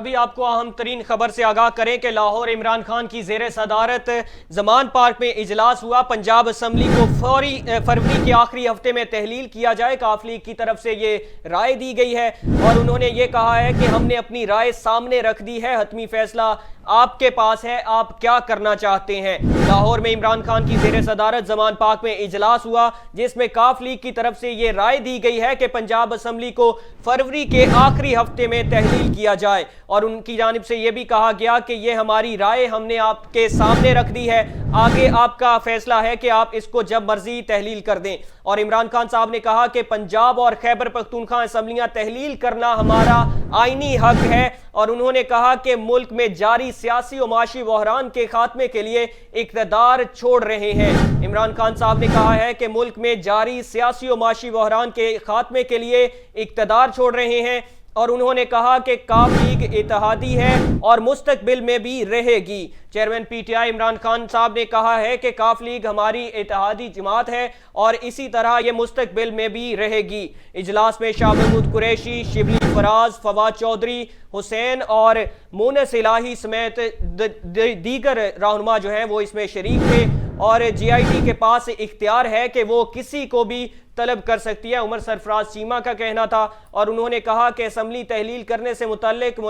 अभी आपको अहम तरीन खबर से आगाह करें कि लाहौर इमरान खान की जेर सदारत जमान पार्क में इजलास हुआ। पंजाब असम्बली को फरवरी के आखिरी हफ्ते में तहलील किया जाए, काफ लीग की तरफ से ये राय दी गई है और उन्होंने ये कहा है कि हमने अपनी राय सामने रख दी है, हतमी फैसला आपके पास है, आप क्या करना चाहते हैं। लाहौर में इमरान खान की जेर सदारत जमान पार्क में इजलास हुआ जिसमें काफ लीग की तरफ से यह राय दी गई है कि पंजाब असम्बली को फरवरी के आखिरी हफ्ते में तहलील किया जाए और उनकी जानिब से यह भी कहा गया कि यह हमारी राय हमने आपके सामने रख दी है, आगे आपका फैसला है कि आप इसको जब मर्जी तहलील कर दें। और इमरान खान साहब ने कहा कि पंजाब और खैबर पख्तूनख्वा असम्बलियां तहलील करना हमारा आईनी हक है और उन्होंने कहा कि मुल्क में जारी सियासी और माशी बहरान के खात्मे के लिए इक़्तिदार छोड़ रहे हैं। इमरान खान साहब ने कहा है कि मुल्क में जारी सियासी और माशी बहरान के खात्मे के लिए इक़्तिदार छोड़ रहे हैं और उन्होंने कहा कि काफ लीग इत्तेहादी है और मुस्तकबिल में भी रहेगी। चेयरमैन पीटीआई इमरान खान साहब ने कहा है कि काफ लीग हमारी इत्तेहादी जमात है और इसी तरह ये मुस्तकबिल में भी रहेगी। इजलास में शाह महमूद कुरैशी, शिबली फराज, फवाद चौधरी, हुसैन और मोनस इलाही समेत दीगर रहनुमा जो हैं वो इसमें शरीक थे और जीआईटी के पास इख्तियार है कि वो किसी को भी तलब कर सकती है, उमर सरफराज चीमा का कहना था। और उन्होंने कहा कि असम्बली तहलील करने से मुतल्लिक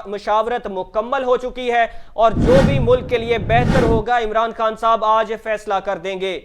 मशावरत मुकम्मल हो चुकी है और जो भी मुल्क के लिए बेहतर होगा इमरान खान साहब आज फैसला कर देंगे।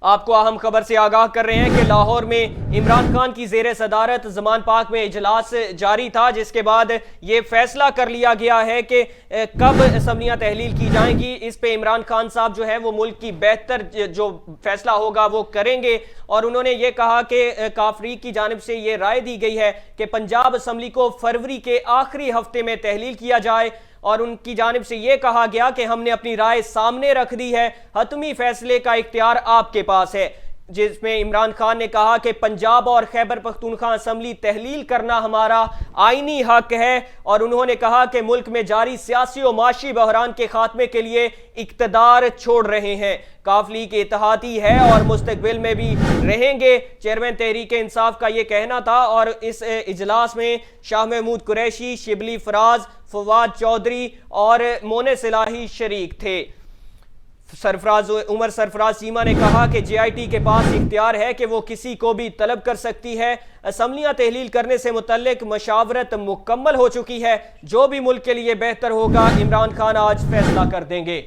आपको अहम खबर से आगाह कर रहे हैं कि लाहौर में इमरान खान की जेर सदारत जमान पार्क में इजलास जारी था जिसके बाद ये फैसला कर लिया गया है कि कब असम्बलियां तहलील की जाएंगी। इस पे इमरान खान साहब जो है वो मुल्क की बेहतर जो फैसला होगा वो करेंगे और उन्होंने ये कहा कि काफरी की जानिब से ये राय दी गई है कि पंजाब असम्बली को फरवरी के आखिरी हफ्ते में तहलील किया जाए और उनकी जानिब से यह कहा गया कि हमने अपनी राय सामने रख दी है, हतमी फैसले का इख्तियार आपके पास है। जिसमें इमरान खान ने कहा कि पंजाब और खैबर पख्तूनख्वा असम्बली तहलील करना हमारा आईनी हक है और उन्होंने कहा कि मुल्क में जारी सियासी और माशी बहरान के खात्मे के लिए इक़्तिदार छोड़ रहे हैं, काफ लीग इत्तेहादी है और मुस्तकबिल में भी रहेंगे। चेयरमैन तहरीक इंसाफ का ये कहना था और इस इजलास में शाह महमूद कुरैशी, शिबली फराज, फवाद चौधरी और मोनस इलाही शरीक थे। उमर सरफराज चीमा ने कहा कि जीआईटी के पास इख्तियार है कि वो किसी को भी तलब कर सकती है, असम्बलियां तहलील करने से मुतल्लिक मशावरत मुकम्मल हो चुकी है, जो भी मुल्क के लिए बेहतर होगा इमरान खान आज फैसला कर देंगे।